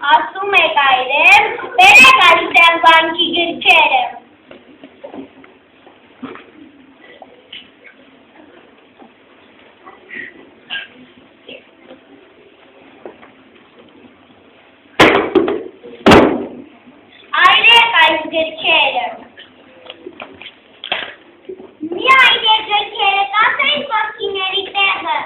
Assume caerem, bine că suntem banchi gârcerem. Aile ca gârcerem. Mia de gârcere, ca să-i fac tineriteză.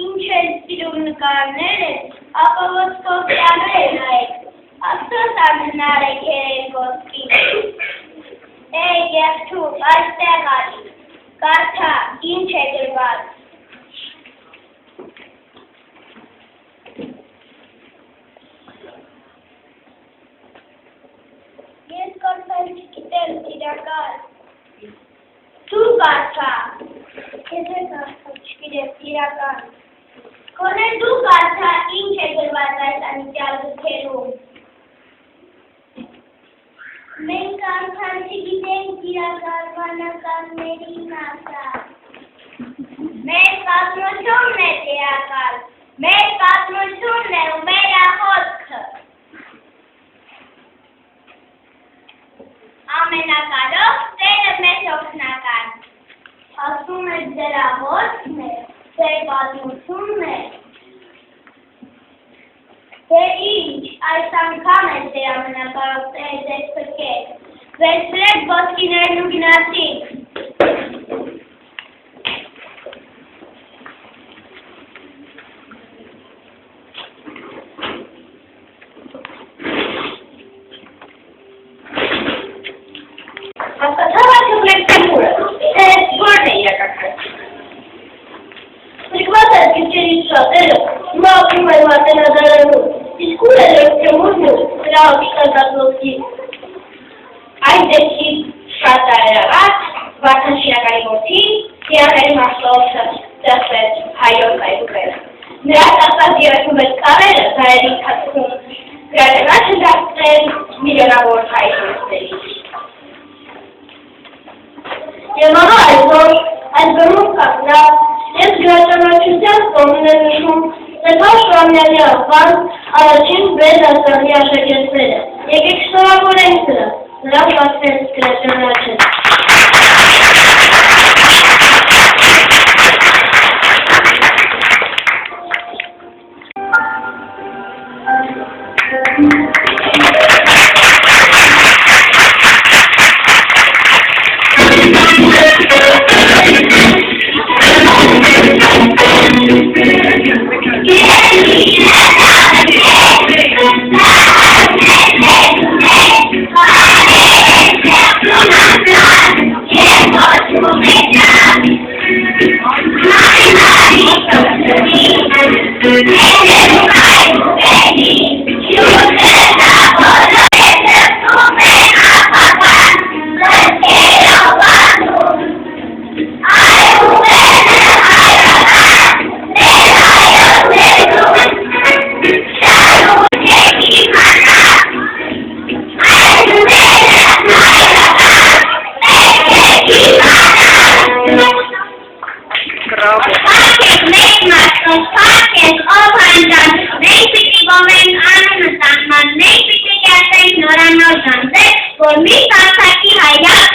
Incertitudine carnere, apă scopianele, astăzi amânare care gosti. Ei, ești tu, aștegat, carta, integrat. Ești corpul chitel, tiracal. Tu, carta. Este corpul chitel, tiracal. Con tu carta integrat inițiază terul. Men carta sigiden tiracal vana camerina sa. Men catro sunne tiracal. Men catro sunne umera hotcă. Amenacado, tere mesofnacan. Asume de la hotme. Sei balmuțume. De aici, ai sancame de amenacare de spăchet. Vezi plec boschine iluminatic. Asta trebuie să plec pe mură. E foarte iacacare. Прихватывай ключи шатера, мало примерно на дорогу. Искусственно прямую, прямо сказать лоски. Ай, деши шатера, ваташи акаримоти, и акаримашоса, дасет, хайо кайбукера. Мирата садира кубет кавера, заэри каткун. Градерачи дастен, миллионавор хайо стелич. Я могу альбому когда Ես գրականություն կողմներում նկար շամյանի աղբան առաջին բեզ ասարի աշակերտները։ Եկեք շնորհավորենք նրան պատվեց գրականություն։ for me, Kakaki Hayat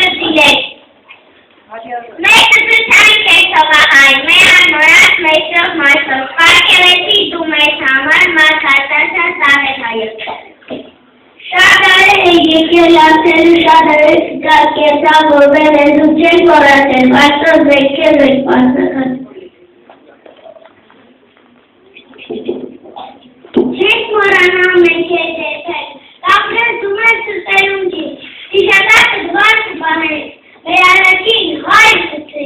मैं के सवाल मैं मोरात myself party तू मैं सामान मा खाता था सारे भाई शादारे ये के लाते शादारे का के साथ होवे ने दूसरे कोराते वाटर ब्रेक के ब्रेक पास कर चेक मोरा नाम में के देते आपने तुम्हें सुताऊंगी इशारा द्वार बाहर मेरा लकीन हाय से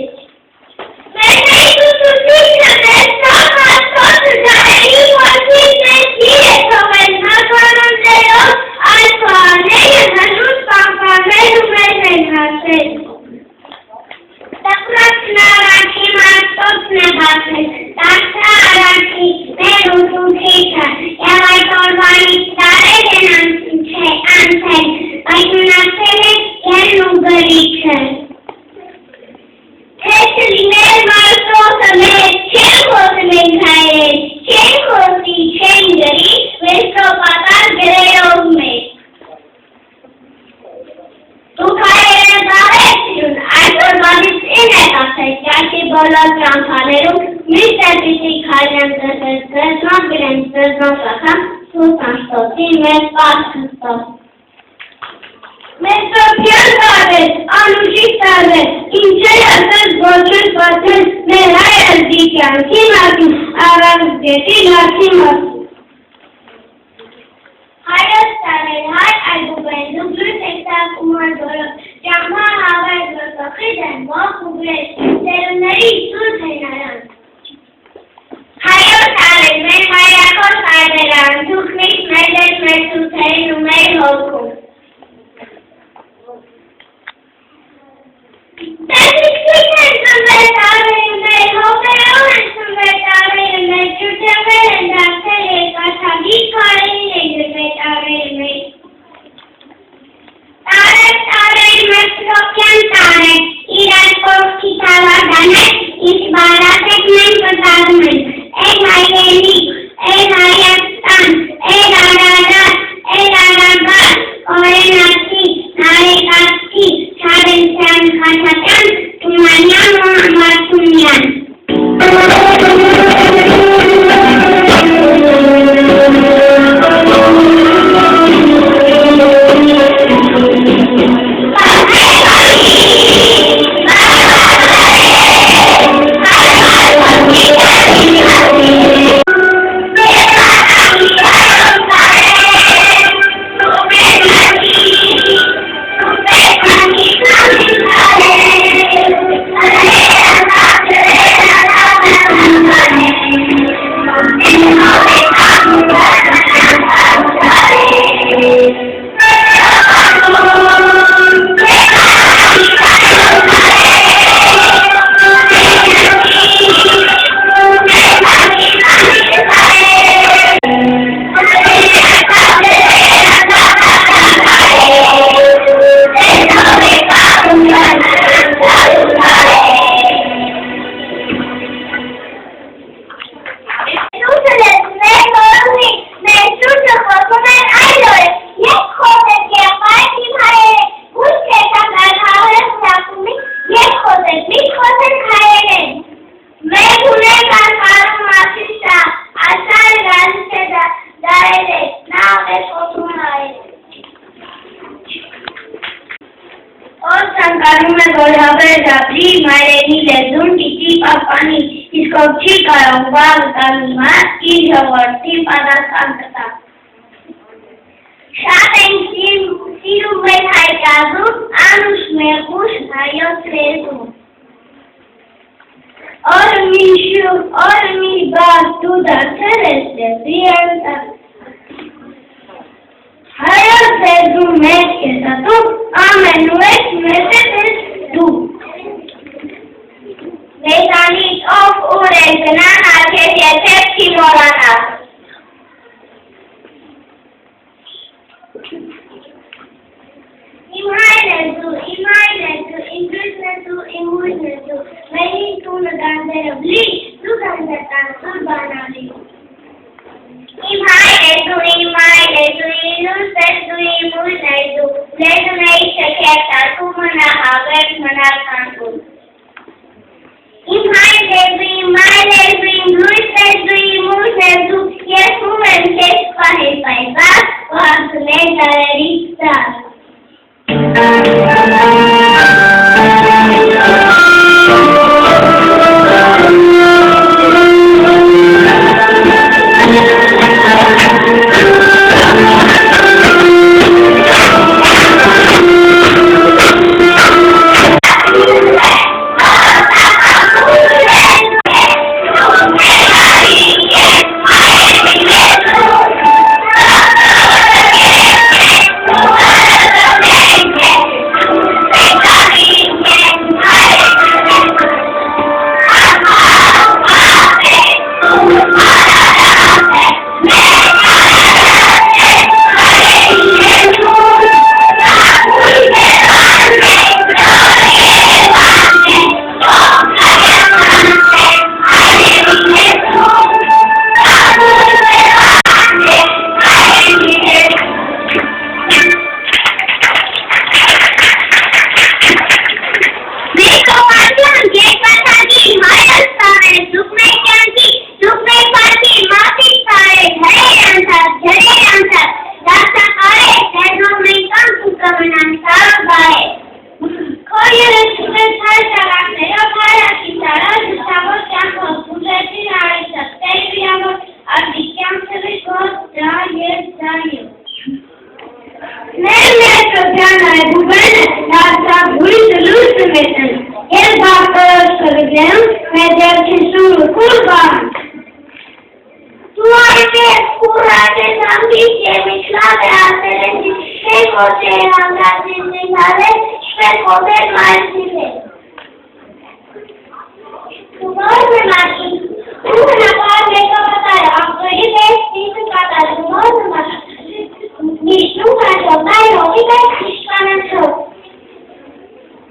मैं नहीं तो ठीक है सामान तो जाएगी वाली से ये तो मैं ना करूं दे आज पाने हनुस पापा मैं नहीं से तकरत ना राखी मां तो ने बात है ताता राखी मैं रूठू ठीक है या मैं तो वाली सारे के नाम है आंसर आई ना से ये नुगरी है Actually, my source of change was made. Change was the change. Which of us get on me? To carry a direction, I told what is in it. I said, Bola Transalero, Mr. P.C. Kajan, does not belong, does not come, so transporting, well, fast and stuff. Mr. Pierre Anushika Interior Virtual Person may hire the Kimaki around getting a Kimaki. Higher Started High Albuben, Luglu Texas Umar Dolo, Jama Hawaii Bakit and Walk Uglet, Serenary Sultan. Higher Started when my record started around to click measures to say to my local. Let महबूबन रास्ता भूल जुलूस में ये बात कर गया मैं जब किशोर कुर्बान तुम्हारे पूरा के सामने के मिश्रा के आते रहती एक होते हमरा जिंदगी वाले एक होते मारती है तुम्हारे मारती तुम्हारा बात देखो बताया आपको ये देश तीन का था तुम्हारा विष्णु का चौथा होगी का कृष्ण छो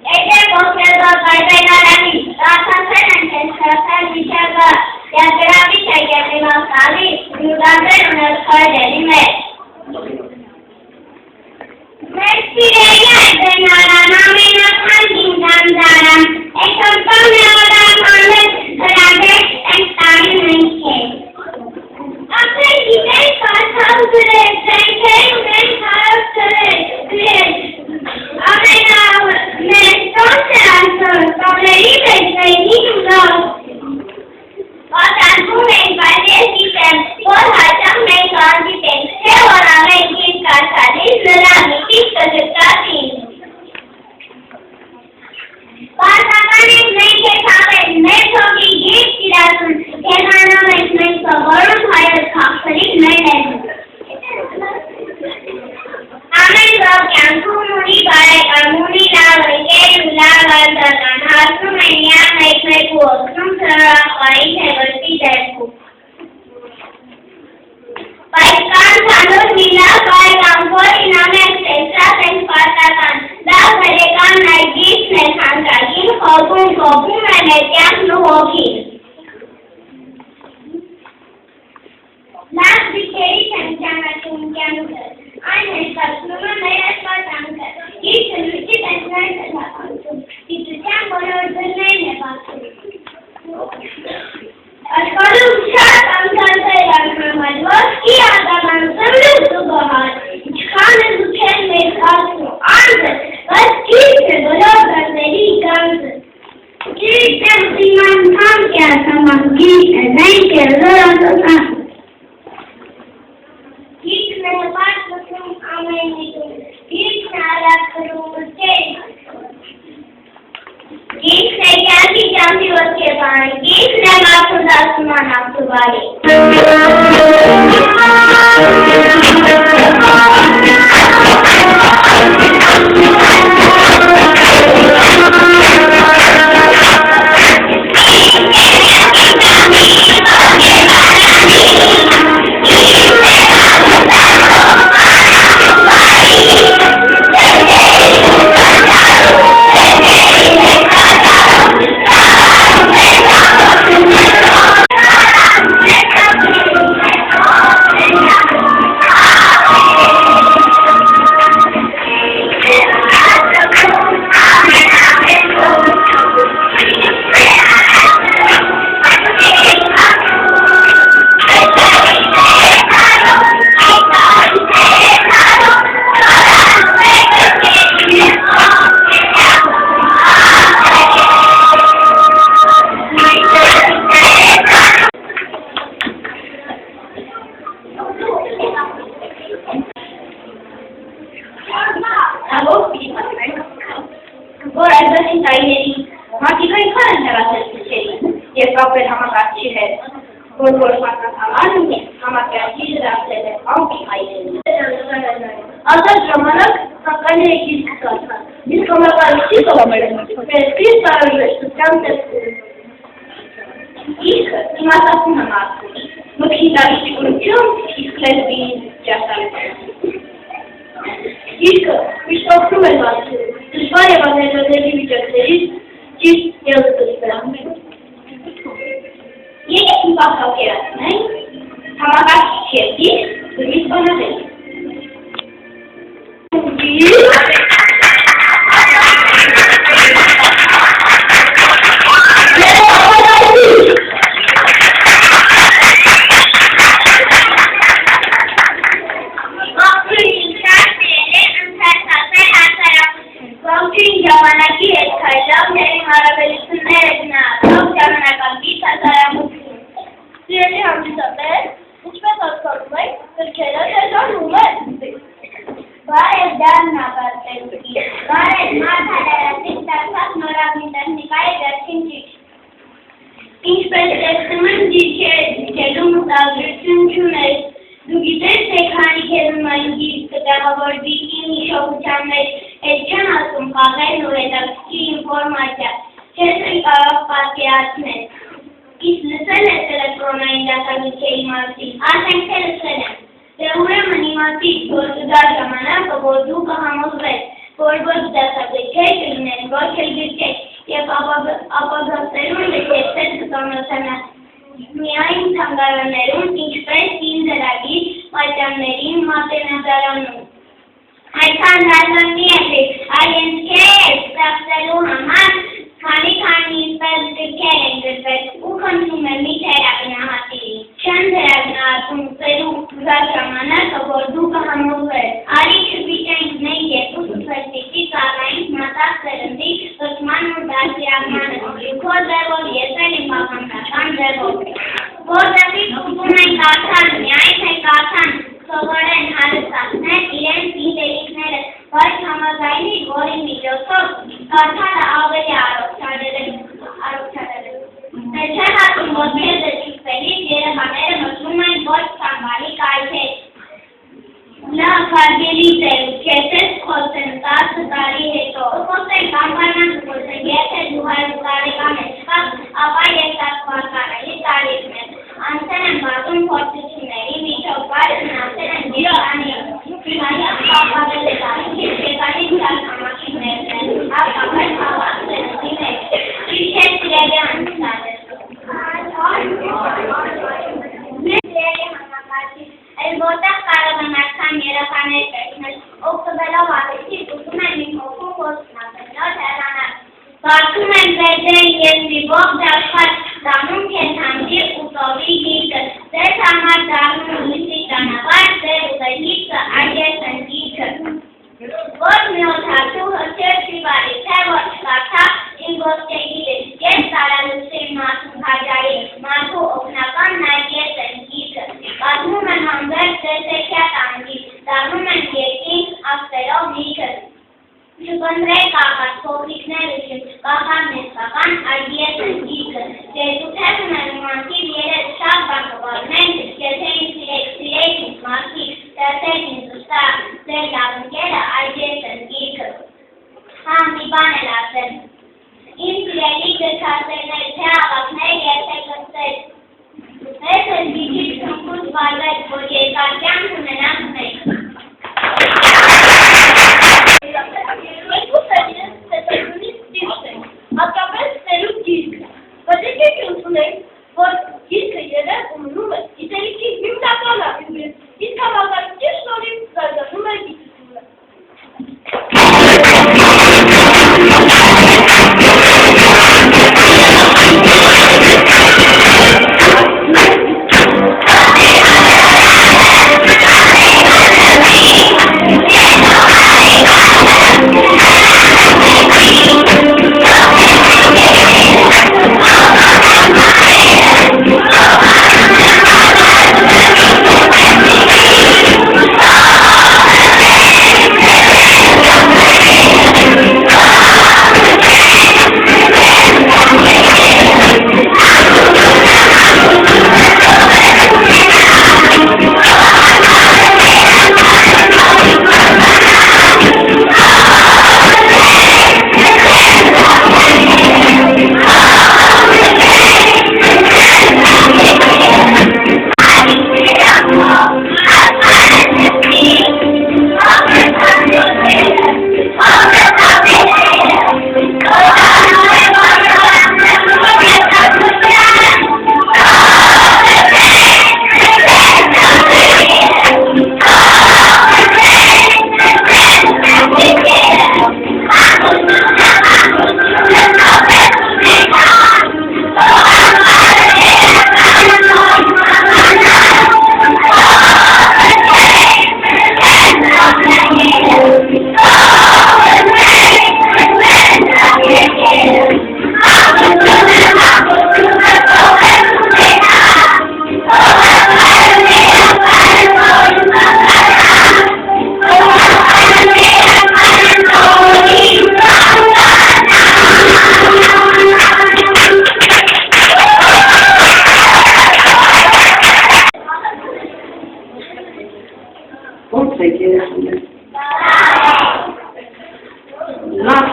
ऐसे बहुत ज्यादा फायदा ना रही रास्ता से नहीं सरकार विचार का या ग्रामी चाहिए मेरा साली युगांतर उन्हें खड़ देनी मैं सिरेया बेनारा नामे ना खानी जानदारा एक कंपन में वाला माने राजे एक तारी नहीं है अपने जीवन का सब करे सेंटे में खास करे अपने नाम में कौन से आंसर कॉलेज में नहीं हुआ और तांतु में बाजे की टेम और हजम में कान की टेम है और हमें की का साली जरा मिट्टी सजता थी बात आने नहीं के खावे मैं छोटी गीत की रात के गाना में नहीं तो बड़ों भाई खासरी नहीं है हमें तो कैंपू मुड़ी बारे मुड़ी लाल के लाल गाना हाथों में यहाँ नहीं को तुम सरा पाई है बल्कि देखो पाइकान सालो नीला पाई कांकोर इनामे सेंसा सेंस पाता कान दा करे कान नाइजीस ने खान काकी कोपू मैंने क्या नो होगी लास्ट बिखेरी संख्या में तुम क्या नुकर आने कस्टमर में ऐसा काम कर ये सलूटी संख्या का काम कि तुझे मनोरंजन नहीं है बात अशोक शाह काम करते हैं मजबूत किया था समझ तो बाहर खाने दुखे में खास को आंध बस ठीक से बोलो कर मेरी गंध ठीक से मुसीमान काम क्या समान गीत है नहीं के जरा तो था गीत में बात तुम आमे नहीं तुम गीत में आलाप करूँ मुझे गीत ने क्या की जानती उसके बारे गीत ने माफ़ दासमान आप तुम्हारे कपड़े हमारा अच्छे है गोल गोल पाता सामान है हमारे अच्छी रास्ते में हम खाई लेंगे अगर जमाना का करने की था जिसको मैं कल इसी को मैं किस तरह से जानते इस माता को नमाज मुख्य दारी को क्यों इसके भी जाता है इस विश्व को मैं बात इस बारे में जो भी चलते चीज ये उसको ये एक बात का क्या नहीं हमारा खेती दुनिया बना है जमाना की एक खर्चा मेरी मारा बेली सुनने रखना सब जमाना का भी खर्चा मुझे ये हम सब है कुछ पे सब कर भाई फिर खेला जैसा रूम है भाई डर ना करते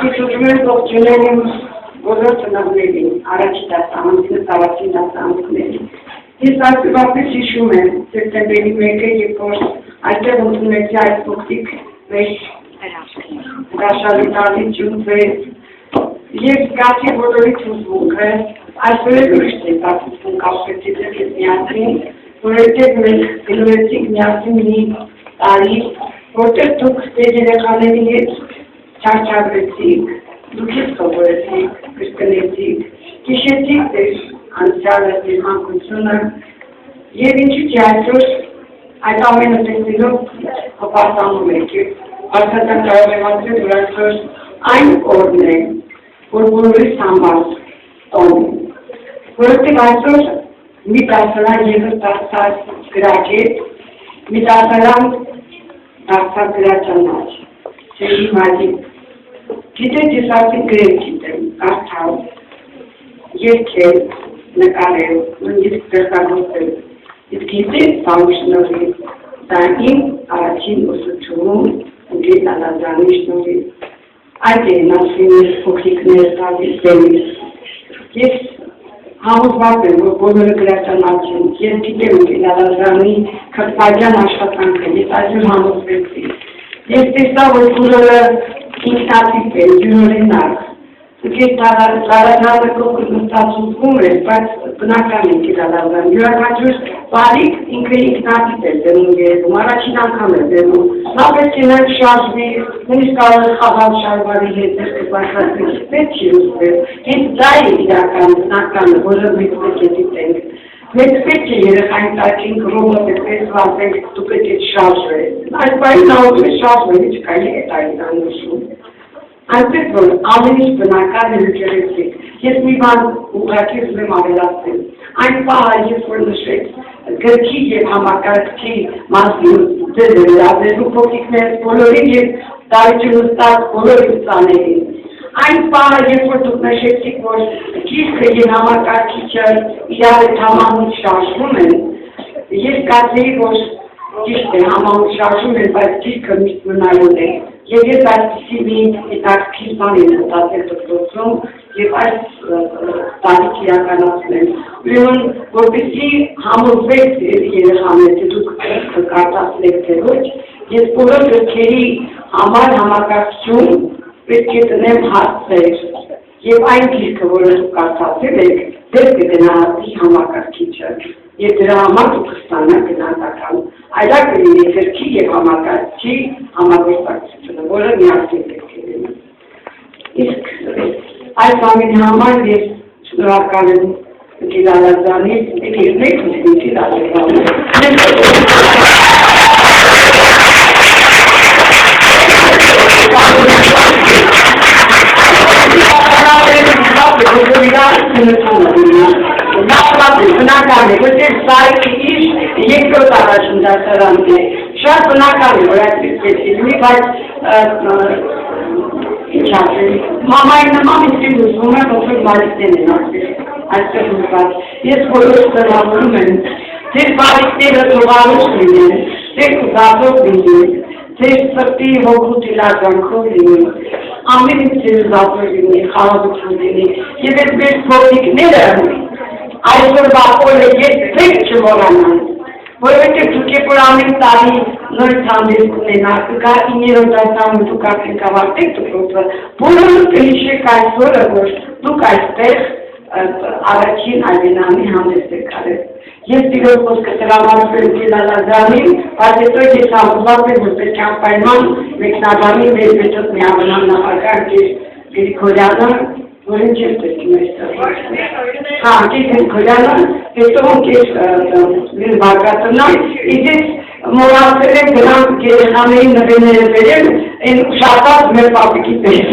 Ուսուցում են ողջունել բոլոր ծնողներին, առաջի դասարանցին, տարածին դասարանցիներին։ Ես այսպես հիշում եմ սեպտեմբերի 1-ը, երբ որ այդտեղ ընդունեցի այս փոքրիկ մեր հրաշալի ջունվեց, եւ զգացի բոլորի հուզմունքը, այսօր ուրիշ տեսակցություն կապվեցի ձեզ միասին, որովհետեւ մենք գնացինք միասին մի տարի, որտեղ դուք ձեր երեխաների հետ չարչարվեցիք, դուք ես սովորեցիք, կրկնեցիք, հիշեցիք ձեր անցյալը, ձեր մանկությունը, եւ ինչու՞ չէ այսօր այդ ամենը տեսնելով հպարտանում եք եւ արդեն կարող եմ ասել, որ այսօր այն օրն է, որ բոլորիս համար տոն է, որովհետև այսօր մի դասարան ևս դարձած գրագետ, մի դասարան դարձած գրաճանաչ, սերի մատիկ, գիտեք ես արդեն գրել գիտեմ, կարդալ, երգել, նկարել, նույնիսկ ստեղծագործել, իսկ գիտեք բանուշնորհի, դա իմ առաջին ուսուցումում ու գիտալազանի շնորհիվ այդ են ասում փոքրիկներ տալիս դեմից։ Ես համոզված եմ, որ բոլորը գրաճանաչ են, ես գիտեմ գիտալազանի քրտաջան աշխատանքը, ես այսօր համոզվեցի։ Ես տեսա, որ բոլորը ինքնատիպ են, յուրօրինակ։ Ես տարածանը կողմնստացում էր, բայց բնական է գիտալազան։ Յուրաքանչյուր բալիկ ինքը ինքնատիպ է դնում երևում, առաջին անգամ է դնում։ Նա պետք է նաև շարժվի, նույնիսկ կարող է խաղալ շարվարի հետ երկրպաշտպանի, պետք չի ուզվել։ Հենց դա է իրական բնականը, որը մենք պետք է դիտենք։ Մենք պետք է երեխային տակին կրոմը պետք վազենք, դու պետք է շարժվես։ Այս բանի նա ուզում է շարժվել, չկա է այդ անուշում։ Այնպես որ ամեն ինչ բնական է գեղեցիկ։ Ես մի բան ուղղակի ուզում եմ ավելացնել։ Այն պահը, երբ որ նշեց գրքի եւ համակարգչի մասին ձեր վերաբերյալ փոքրիկներ բոլորին եւ տարիքին ստած բոլոր ուսանողներին։ Այն պահը, երբ որ դուք նշեցիք, որ գիրքը եւ համակարգիչը իրար համահունչ շարժվում են, ես կարծեի, որ ճիշտ է համահունչ շարժում են, բայց գիրքը միշտ մնալու է։ Եվ ես այսպիսի մի հետաքրքիր բան եմ մտածել դպրոցում եւ այս տարիք իրականացնել։ Ուրեմն, որպեսզի համոզվեք երեխաները, դուք կարդացեք թե ոչ, ես բոլոր գրքերի համար համակարգչում պետք է տնեմ հարցեր եւ այն գիրքը, որը դուք կարդացել եք, դեռ կգնահատի համակարգիչը։ Եվ դրա համար դուք կստանաք գնահատական այլակ կլինի գրքի եւ համակարգչի համագործակցությունը, որը միասին պետք է լինի։ Իսկ այս ամենի համար ես շնորհակալ եմ Գիտալազանին, եկեք Գիտալազանին։ Բնական է, որտեղ սարքի իշ երկրորդ առաջին դասարանն է, շատ բնական է, որ այսպես լինի, բայց ինչ ասել, մամայի նման իսկին ուզում եմ, ով բալիքներ են այսպես ուզված, ես բոլորս տրավորում եմ, ձեր բալիքները թողարուս լինեն, ձեր կուզածով լինեն, ձեր սրտի հոգու տիլականքով լինեն, ամեն ինչ ձեր ուզածով լինի, խաղաղություն լինի, և այդ մեր փոքրիկները այսօրվա օրը երբեք չմոռանան, որովհետև դուք եք որ ամեն տարի նոր ցանցեր ունենաք, կգա 9-րդ դասարանում դուք արդեն կավարտեք դպրոցը, բոլորը կհիշեք այս օրը, որ դուք այստեղ առաջին Ալենանի հանդես եք արել։ Ես իրոք խոսքը տրամադրել Գիտալազանին, բայց հետո ես համոզված եմ, որ պետք է անպայման մեկնաբանի մեր պետոց միաբանան նախագահ Գրիգորյանը, որին չեմ տեսնում այստեղ։ Հա, Գրիգորյանը, հետո կես բարգատնան, իդես մորացել եմ գրանք երեխաների նվերները բերել, այն ուշացած մեր պապիկի պես։